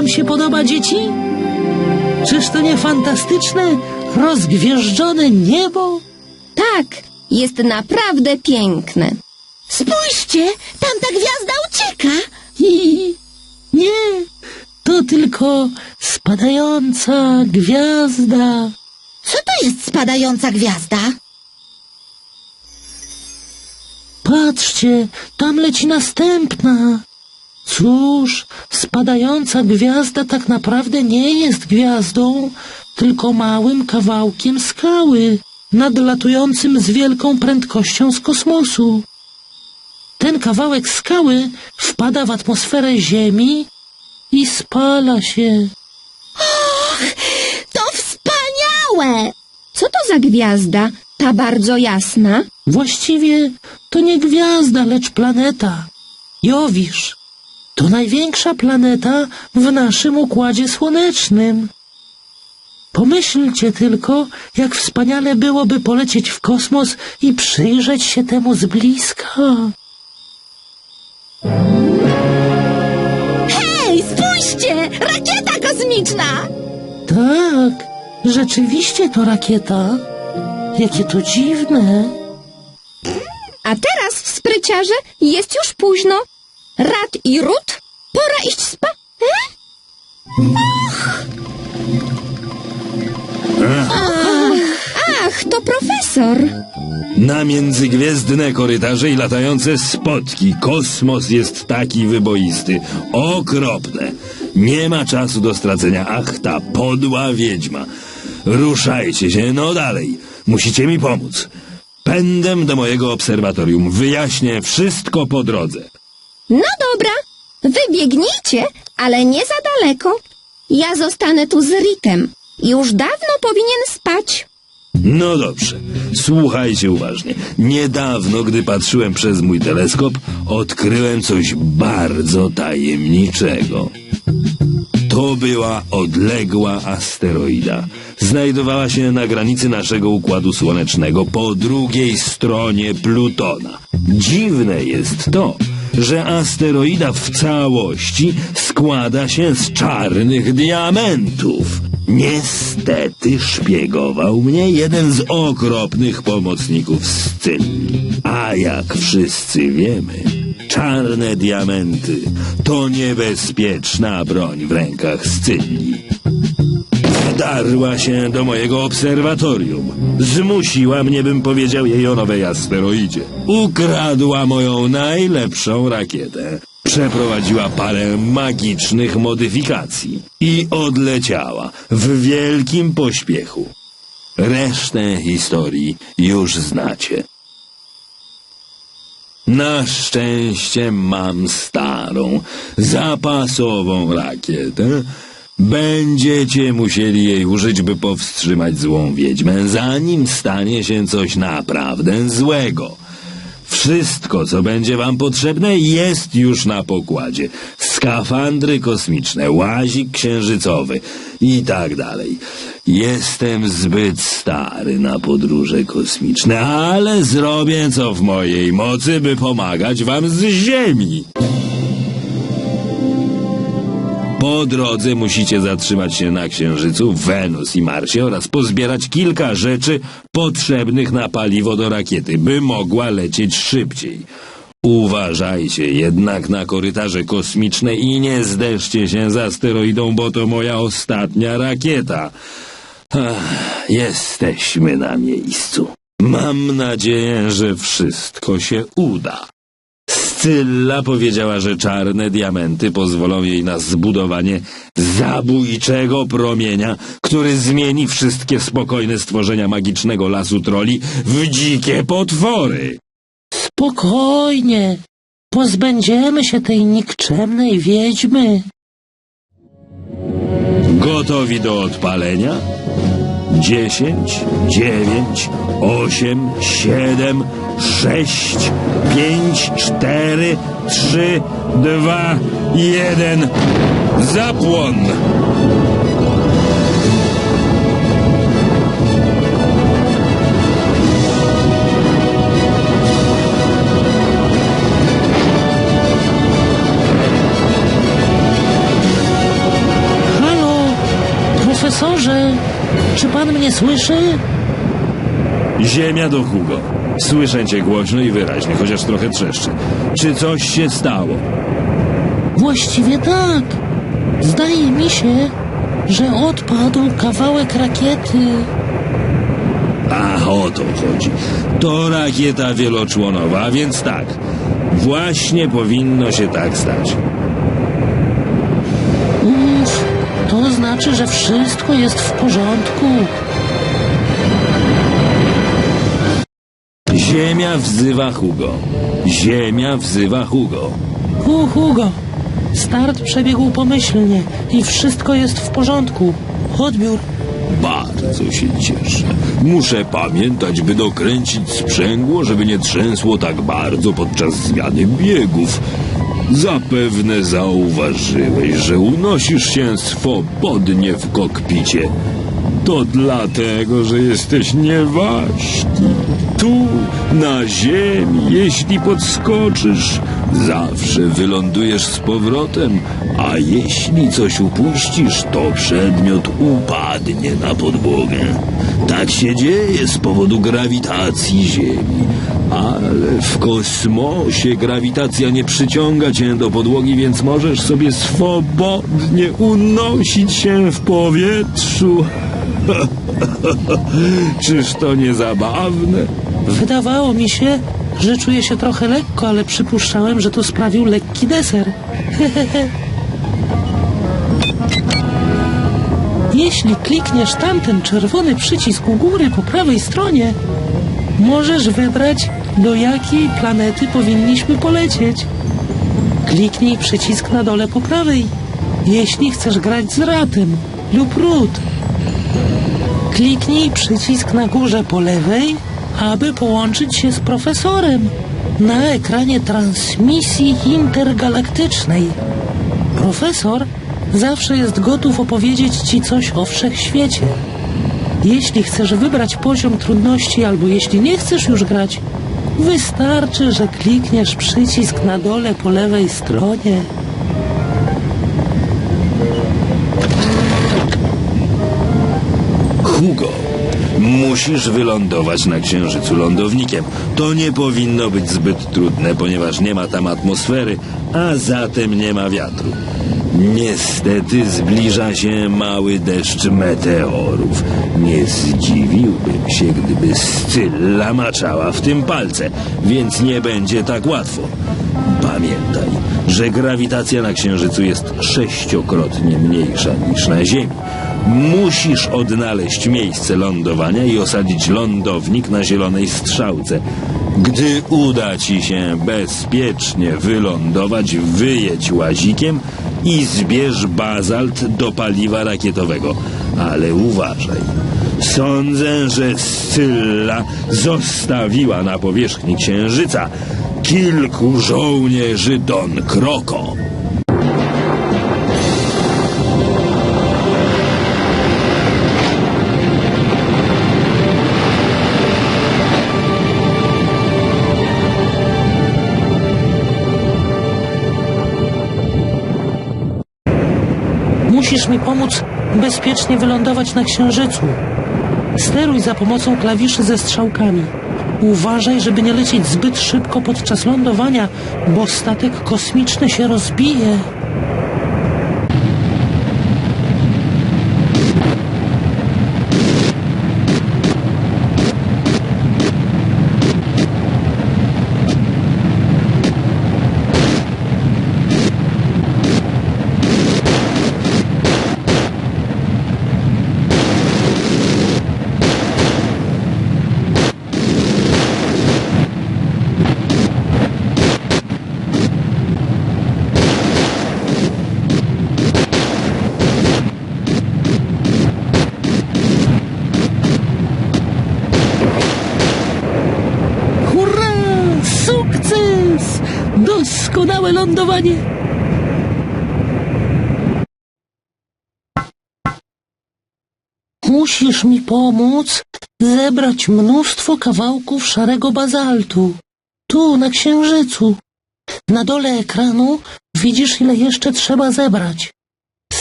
wam się podoba, dzieci? Czyż to nie fantastyczne, rozgwieżdżone niebo? Tak, jest naprawdę piękne. Spójrzcie, tamta gwiazda ucieka. I nie, to tylko spadająca gwiazda. Co to jest spadająca gwiazda? Patrzcie, tam leci następna. Cóż, spadająca gwiazda tak naprawdę nie jest gwiazdą, tylko małym kawałkiem skały, nadlatującym z wielką prędkością z kosmosu. Ten kawałek skały wpada w atmosferę Ziemi i spala się. To wspaniałe! Co to za gwiazda, ta bardzo jasna? Właściwie to nie gwiazda, lecz planeta. Jowisz. To największa planeta w naszym Układzie Słonecznym. Pomyślcie tylko, jak wspaniale byłoby polecieć w kosmos i przyjrzeć się temu z bliska. Hej, spójrzcie! Rakieta kosmiczna! Tak, rzeczywiście to rakieta. Jakie to dziwne. A teraz, spryciarze, jest już późno. Rad i Rut, pora iść Ach, to profesor. Na międzygwiezdne korytarze i latające spotki. Kosmos jest taki wyboisty. Okropne. Nie ma czasu do stracenia. Ach, ta podła wiedźma. Ruszajcie się, no dalej. Musicie mi pomóc. Pędem do mojego obserwatorium. Wyjaśnię wszystko po drodze. No dobra, wybiegnijcie, ale nie za daleko. Ja zostanę tu z Rickem. Już dawno powinien spać. No dobrze, słuchajcie uważnie. Niedawno, gdy patrzyłem przez mój teleskop, odkryłem coś bardzo tajemniczego. To była odległa asteroida. Znajdowała się na granicy naszego Układu Słonecznego, po drugiej stronie Plutona. Dziwne jest to, że asteroida w całości składa się z czarnych diamentów. Niestety szpiegował mnie jeden z okropnych pomocników Scylli. A jak wszyscy wiemy, czarne diamenty to niebezpieczna broń w rękach Scylli. Wdarła się do mojego obserwatorium. Zmusiła mnie, bym powiedział jej o nowej asteroidzie. Ukradła moją najlepszą rakietę. Przeprowadziła parę magicznych modyfikacji i odleciała w wielkim pośpiechu. Resztę historii już znacie. Na szczęście mam starą, zapasową rakietę. Będziecie musieli jej użyć, by powstrzymać złą wiedźmę, zanim stanie się coś naprawdę złego. Wszystko, co będzie wam potrzebne, jest już na pokładzie. Skafandry kosmiczne, łazik księżycowy i tak dalej. Jestem zbyt stary na podróże kosmiczne, ale zrobię co w mojej mocy, by pomagać wam z Ziemi. Po drodze musicie zatrzymać się na Księżycu, Wenus i Marsie oraz pozbierać kilka rzeczy potrzebnych na paliwo do rakiety, by mogła lecieć szybciej. Uważajcie jednak na korytarze kosmiczne i nie zderzcie się z asteroidą, bo to moja ostatnia rakieta. Jesteśmy na miejscu. Mam nadzieję, że wszystko się uda. Scylla powiedziała, że czarne diamenty pozwolą jej na zbudowanie zabójczego promienia, który zmieni wszystkie spokojne stworzenia magicznego lasu troli w dzikie potwory. Spokojnie, pozbędziemy się tej nikczemnej wiedźmy. Gotowi do odpalenia? 10, 9, 8, 7, 6, 5, 4, 3, 2, 1. Zapłon! Profesorze, czy pan mnie słyszy? Ziemia do Hugo. Słyszę cię głośno i wyraźnie, chociaż trochę trzeszczy. Czy coś się stało? Właściwie tak. Zdaje mi się, że odpadł kawałek rakiety. Ach, o to chodzi. To rakieta wieloczłonowa, a więc tak. Właśnie powinno się tak stać. Uff, to znaczy, że wszystko jest w porządku. Ziemia wzywa Hugo. Ziemia wzywa Hugo. Hugo, start przebiegł pomyślnie i wszystko jest w porządku. Odbiór. Bardzo się cieszę. Muszę pamiętać, by dokręcić sprzęgło, żeby nie trzęsło tak bardzo podczas zmiany biegów. Zapewne zauważyłeś, że unosisz się swobodnie w kokpicie. To dlatego, że jesteś nieważki. Tu, na ziemi, jeśli podskoczysz, zawsze wylądujesz z powrotem, a jeśli coś upuścisz, to przedmiot upadnie na podłogę. Tak się dzieje z powodu grawitacji Ziemi. Ale w kosmosie grawitacja nie przyciąga cię do podłogi, więc możesz sobie swobodnie unosić się w powietrzu. Czyż to nie zabawne? Wydawało mi się, że czuję się trochę lekko, ale przypuszczałem, że to sprawił lekki deser. Jeśli klikniesz tamten czerwony przycisk u góry po prawej stronie, możesz wybrać, do jakiej planety powinniśmy polecieć. Kliknij przycisk na dole po prawej, jeśli chcesz grać z Ratem lub Root. Kliknij przycisk na górze po lewej, aby połączyć się z profesorem na ekranie transmisji intergalaktycznej. Profesor zawsze jest gotów opowiedzieć ci coś o wszechświecie. Jeśli chcesz wybrać poziom trudności albo jeśli nie chcesz już grać, wystarczy, że klikniesz przycisk na dole po lewej stronie. Hugo, musisz wylądować na Księżycu lądownikiem. To nie powinno być zbyt trudne, ponieważ nie ma tam atmosfery, a zatem nie ma wiatru. Niestety zbliża się mały deszcz meteorów. Nie zdziwiłbym się, gdyby Scylla maczała w tym palce, więc nie będzie tak łatwo. Pamiętaj, że grawitacja na Księżycu jest 6-krotnie mniejsza niż na Ziemi. Musisz odnaleźć miejsce lądowania i osadzić lądownik na zielonej strzałce. Gdy uda ci się bezpiecznie wylądować, wyjedź łazikiem i zbierz bazalt do paliwa rakietowego. Ale uważaj. Sądzę, że Scylla zostawiła na powierzchni Księżyca kilku żołnierzy Don Kroko. Musisz mi pomóc bezpiecznie wylądować na Księżycu. Steruj za pomocą klawiszy ze strzałkami. Uważaj, żeby nie lecieć zbyt szybko podczas lądowania, bo statek kosmiczny się rozbije. Sukces! Doskonałe lądowanie! Musisz mi pomóc zebrać mnóstwo kawałków szarego bazaltu. Tu, na Księżycu. Na dole ekranu widzisz, ile jeszcze trzeba zebrać.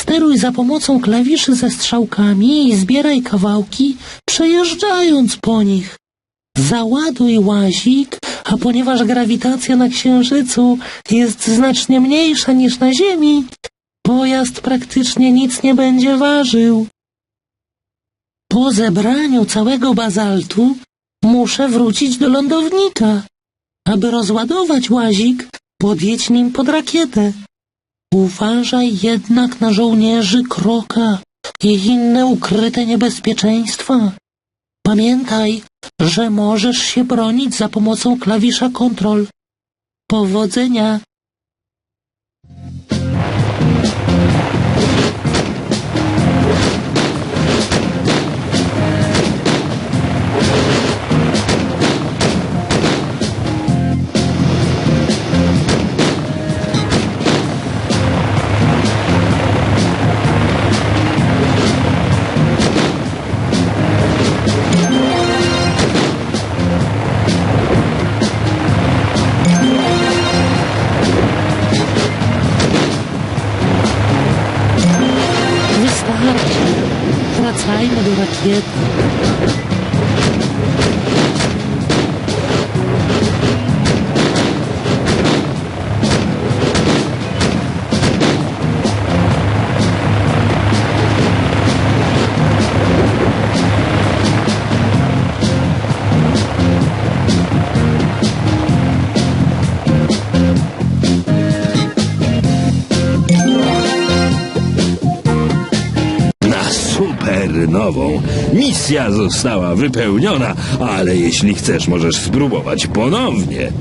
Steruj za pomocą klawiszy ze strzałkami i zbieraj kawałki, przejeżdżając po nich. Załaduj łazik, a ponieważ grawitacja na Księżycu jest znacznie mniejsza niż na Ziemi, pojazd praktycznie nic nie będzie ważył. Po zebraniu całego bazaltu muszę wrócić do lądownika. Aby rozładować łazik, podjedź nim pod rakietę. Uważaj jednak na żołnierzy Kroka i inne ukryte niebezpieczeństwa. Pamiętaj, że możesz się bronić za pomocą klawisza kontrol. Powodzenia! Wystarczy. Wracajmy do rakiety. Nową. Misja została wypełniona, ale jeśli chcesz, możesz spróbować ponownie.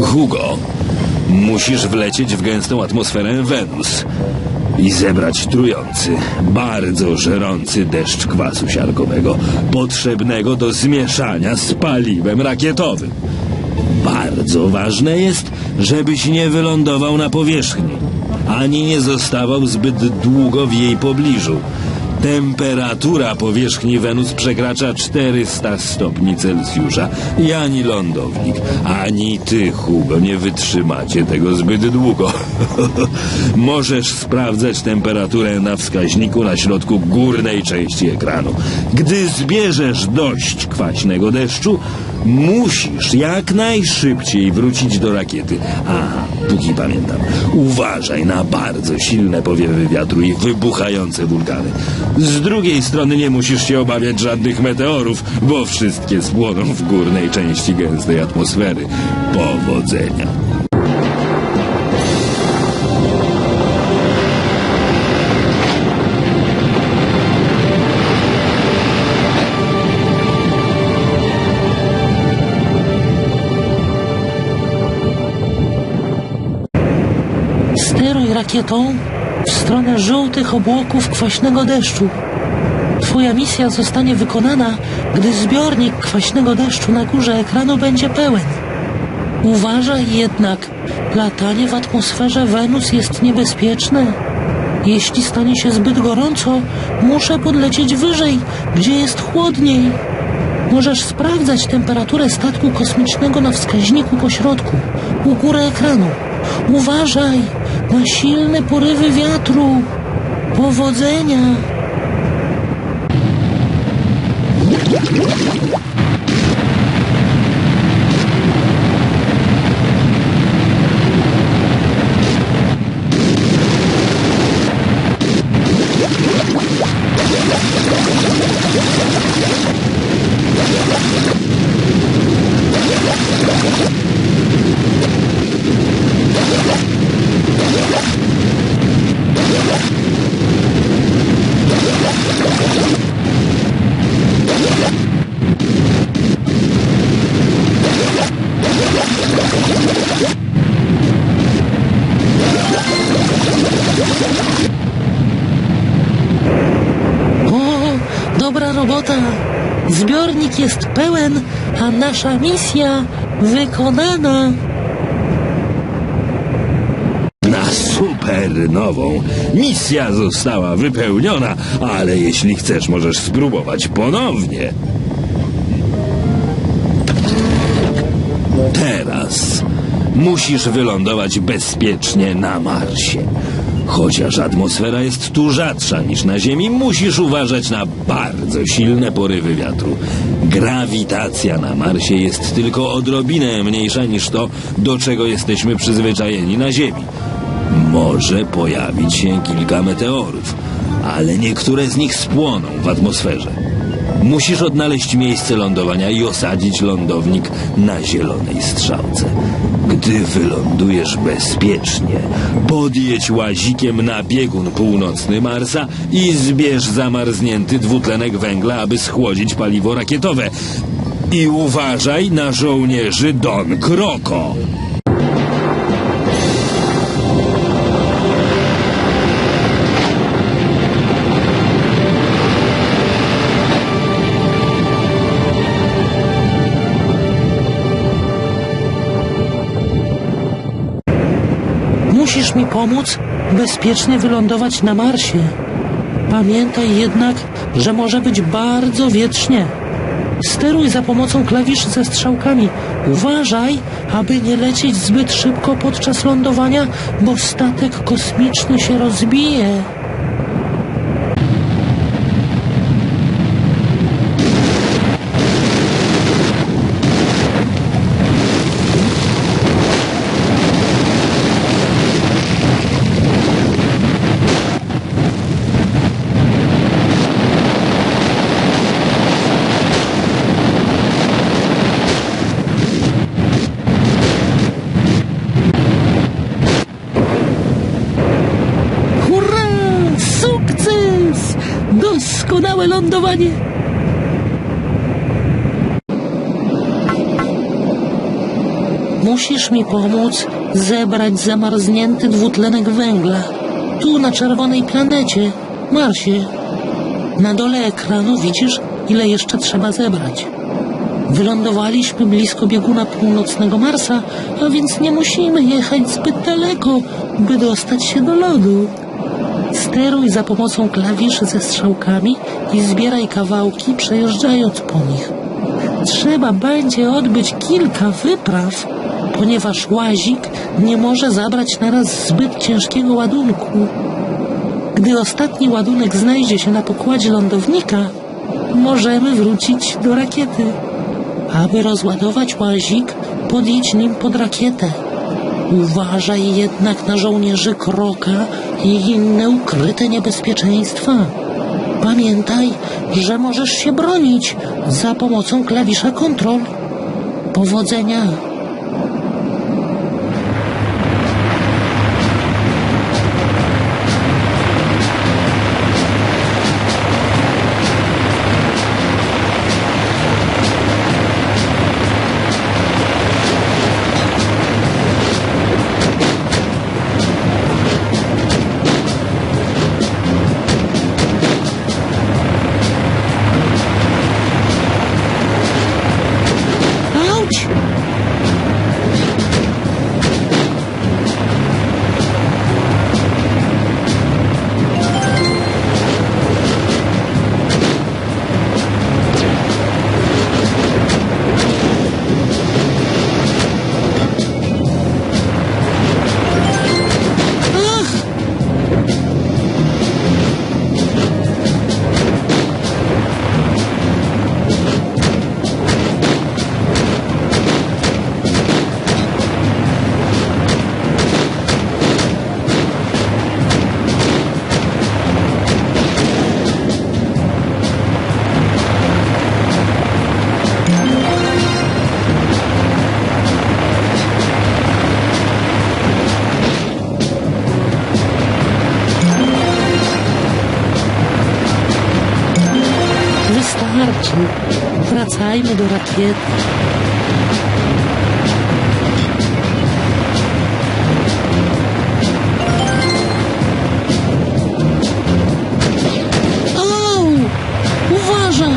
Hugo, musisz wlecieć w gęstą atmosferę Wenus i zebrać trujący, bardzo żerący deszcz kwasu siarkowego, potrzebnego do zmieszania z paliwem rakietowym. Bardzo ważne jest, żebyś nie wylądował na powierzchni, ani nie zostawał zbyt długo w jej pobliżu. Temperatura powierzchni Wenus przekracza 400 stopni Celsjusza i ani lądownik, ani ty, Hugo, nie wytrzymacie tego zbyt długo. Możesz sprawdzać temperaturę na wskaźniku na środku górnej części ekranu. Gdy zbierzesz dość kwaśnego deszczu, musisz jak najszybciej wrócić do rakiety. Aha, póki pamiętam, uważaj na bardzo silne powiewy wiatru i wybuchające wulkany. Z drugiej strony nie musisz się obawiać żadnych meteorów, bo wszystkie spłoną w górnej części gęstej atmosfery. Powodzenia! Steruj rakietą w stronę żółtych obłoków kwaśnego deszczu. Twoja misja zostanie wykonana, gdy zbiornik kwaśnego deszczu na górze ekranu będzie pełen. Uważaj jednak, latanie w atmosferze Wenus jest niebezpieczne. Jeśli stanie się zbyt gorąco, muszę podlecieć wyżej, gdzie jest chłodniej. Możesz sprawdzać temperaturę statku kosmicznego na wskaźniku pośrodku, u góry ekranu. Uważaj na silne porywy wiatru. Powodzenia! Dobra robota. Zbiornik jest pełen, a nasza misja wykonana. Na supernową. Misja została wypełniona, ale jeśli chcesz, możesz spróbować ponownie. Teraz musisz wylądować bezpiecznie na Marsie. Chociaż atmosfera jest tu rzadsza niż na Ziemi, musisz uważać na bardzo silne porywy wiatru. Grawitacja na Marsie jest tylko odrobinę mniejsza niż to, do czego jesteśmy przyzwyczajeni na Ziemi. Może pojawić się kilka meteorów, ale niektóre z nich spłoną w atmosferze. Musisz odnaleźć miejsce lądowania i osadzić lądownik na zielonej strzałce. Gdy wylądujesz bezpiecznie, podjedź łazikiem na biegun północny Marsa i zbierz zamarznięty dwutlenek węgla, aby schłodzić paliwo rakietowe. I uważaj na żołnierzy Don Kroko. Musisz mi pomóc bezpiecznie wylądować na Marsie. Pamiętaj jednak, że może być bardzo wietrznie. Steruj za pomocą klawiszy ze strzałkami. Uważaj, aby nie lecieć zbyt szybko podczas lądowania, bo statek kosmiczny się rozbije. Doskonałe lądowanie! Musisz mi pomóc zebrać zamarznięty dwutlenek węgla. Tu na czerwonej planecie, Marsie. Na dole ekranu widzisz, ile jeszcze trzeba zebrać. Wylądowaliśmy blisko bieguna północnego Marsa, a więc nie musimy jechać zbyt daleko, by dostać się do lodu. Steruj za pomocą klawiszy ze strzałkami i zbieraj kawałki, przejeżdżając po nich. Trzeba będzie odbyć kilka wypraw, ponieważ łazik nie może zabrać naraz zbyt ciężkiego ładunku. Gdy ostatni ładunek znajdzie się na pokładzie lądownika, możemy wrócić do rakiety. Aby rozładować łazik, podjedź nim pod rakietę. Uważaj jednak na żołnierzy Kroka i inne ukryte niebezpieczeństwa. Pamiętaj, że możesz się bronić za pomocą klawisza kontrol. Powodzenia! Wystarczy. Wracajmy do rakiety. Au! Uważaj!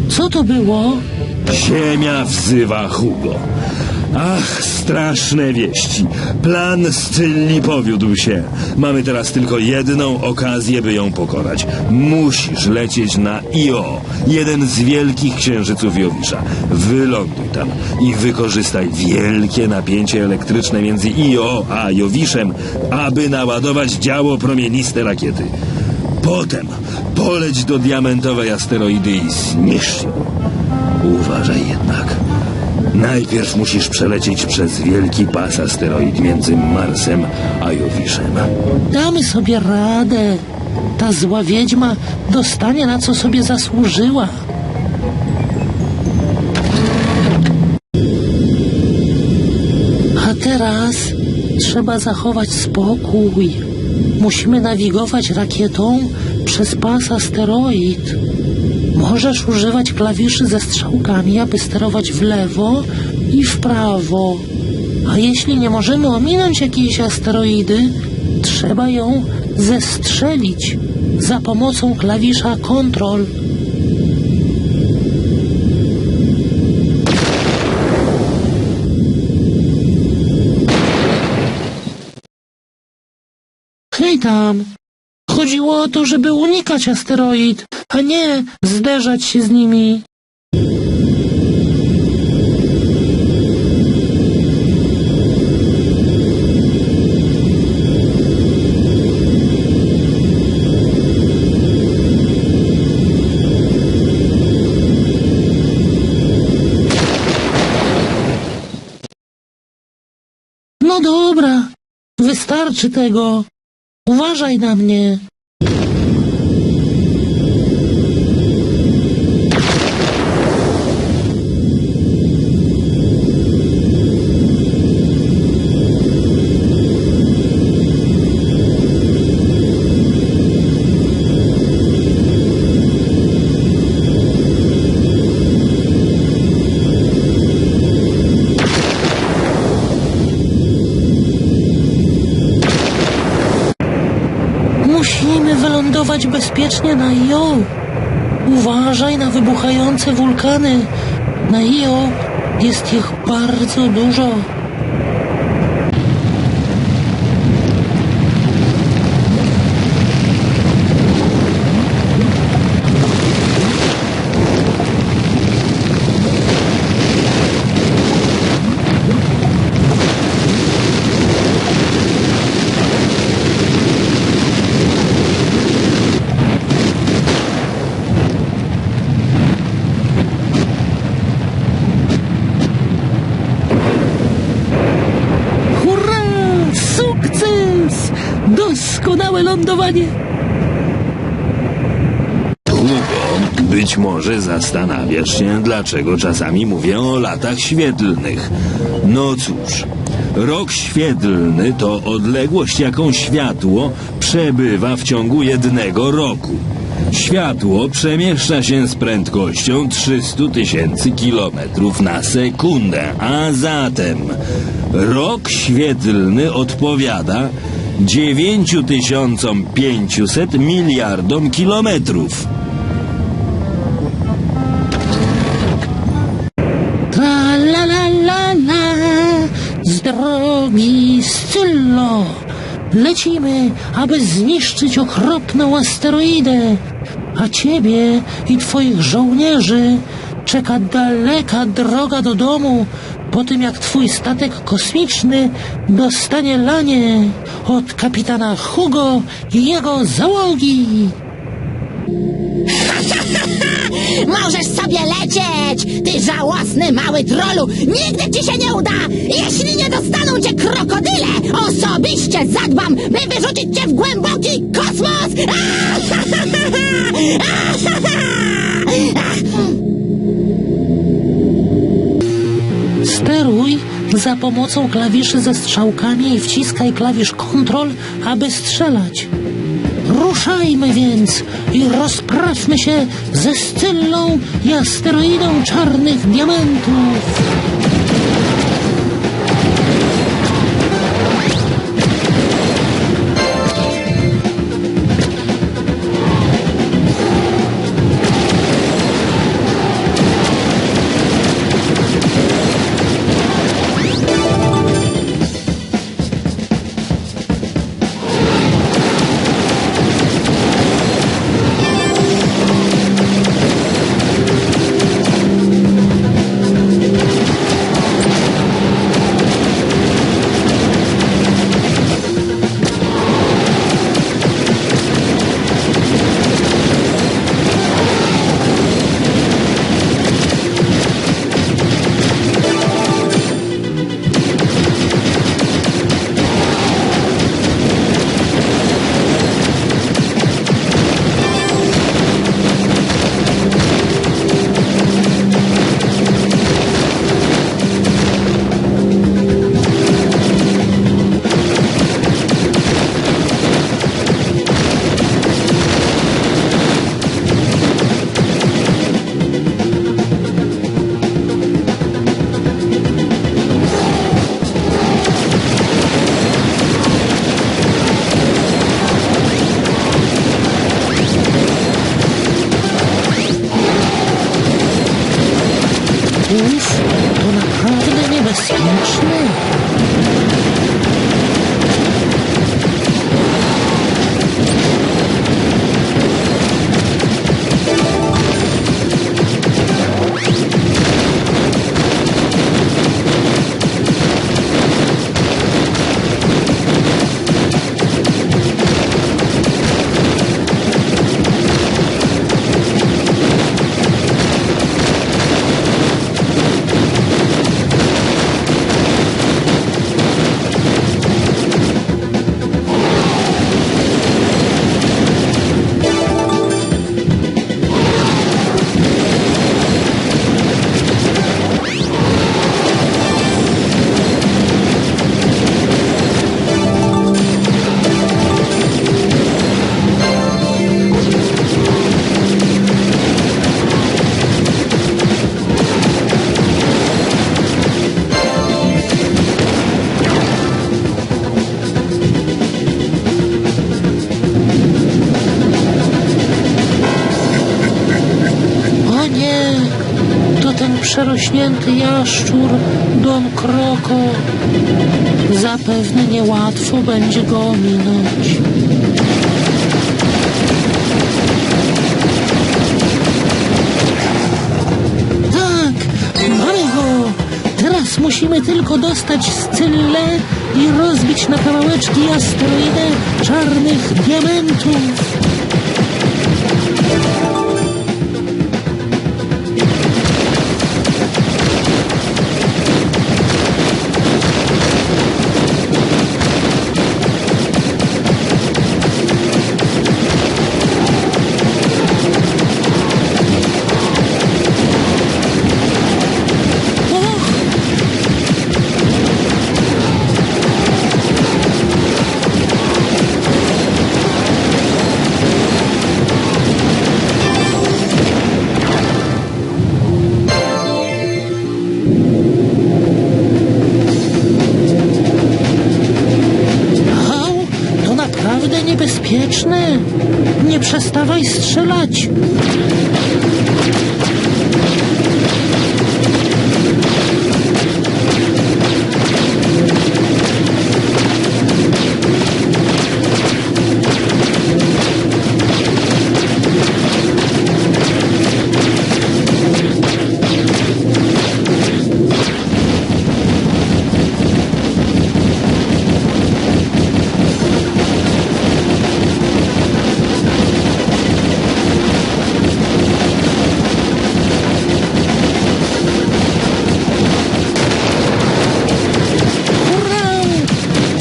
Co to było? Ziemia wzywa Hugo. Ach, straszne wieści. Plan Scylli powiódł się. Mamy teraz tylko jedną okazję, by ją pokonać. Musisz lecieć na Io, jeden z wielkich księżyców Jowisza. Wyląduj tam i wykorzystaj wielkie napięcie elektryczne między Io a Jowiszem, aby naładować działo promieniste rakiety. Potem poleć do diamentowej asteroidy i zniszcz ją. Uważaj jednak. Najpierw musisz przelecieć przez wielki pas asteroid między Marsem a Jowiszem. Damy sobie radę. Ta zła wiedźma dostanie, na co sobie zasłużyła. A teraz trzeba zachować spokój. Musimy nawigować rakietą przez pas asteroid. Możesz używać klawiszy ze strzałkami, aby sterować w lewo i w prawo. A jeśli nie możemy ominąć jakiejś asteroidy, trzeba ją zestrzelić za pomocą klawisza Control. Hej tam! Chodziło o to, żeby unikać asteroid, a nie zderzać się z nimi. No dobra, wystarczy tego. Uważaj na mnie. Musimy wylądować bezpiecznie na Io. Uważaj na wybuchające wulkany. Na Io jest ich bardzo dużo. Doskonałe lądowanie! Hugo, być może zastanawiasz się, dlaczego czasami mówię o latach świetlnych. No cóż, rok świetlny to odległość, jaką światło przebywa w ciągu jednego roku. Światło przemieszcza się z prędkością 300 000 kilometrów na sekundę, a zatem rok świetlny odpowiada 9500 miliardom kilometrów. Tra la la la la, z drogi Scyllo. Lecimy, aby zniszczyć okropną asteroidę, a ciebie i twoich żołnierzy czeka daleka droga do domu, po tym jak twój statek kosmiczny dostanie lanie od kapitana Hugo i jego załogi. Możesz sobie lecieć, ty żałosny mały trolu! Nigdy ci się nie uda! Jeśli nie dostaną cię krokodyle, osobiście zadbam, by wyrzucić cię w głęboki kosmos! Steruj za pomocą klawiszy ze strzałkami i wciskaj klawisz Control, aby strzelać. Ruszajmy więc i rozprawmy się ze Scyllą i asteroidą czarnych diamentów. niebezpieczny. Przerośnięty jaszczur Don Kroko. Zapewne niełatwo będzie go ominąć. Tak, mamy go! Teraz musimy tylko dostać Scyllę i rozbić na kawałeczki asteroidę czarnych diamentów. Niebezpieczne. Nie przestawaj strzelać.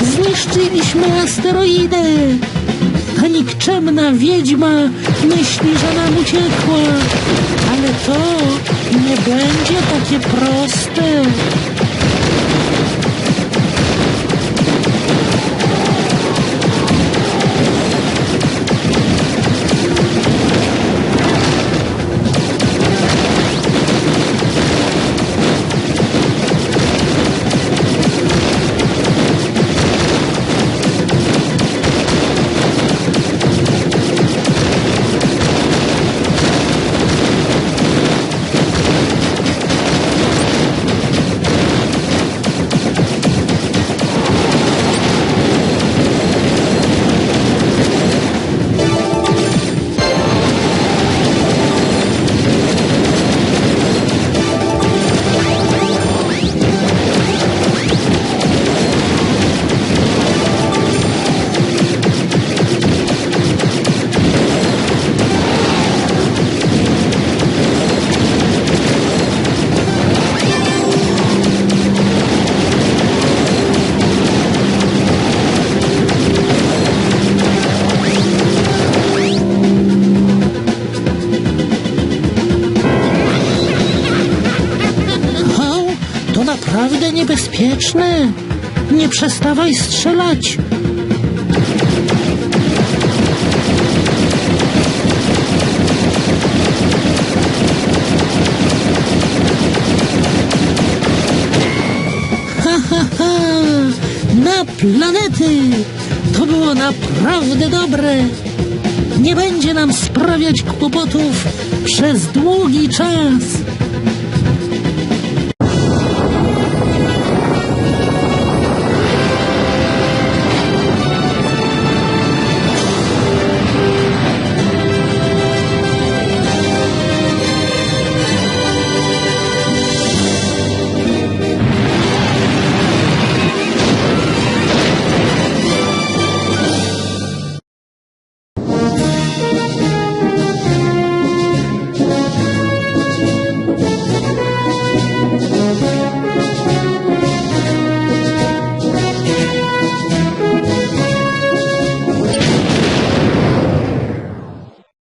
Zniszczyliśmy asteroidę! Ta nikczemna wiedźma myśli, że nam uciekła. Ale to nie będzie takie proste. Naprawdę niebezpieczne. Nie przestawaj strzelać. Ha, ha, ha. Na planety. To było naprawdę dobre. Nie będzie nam sprawiać kłopotów przez długi czas.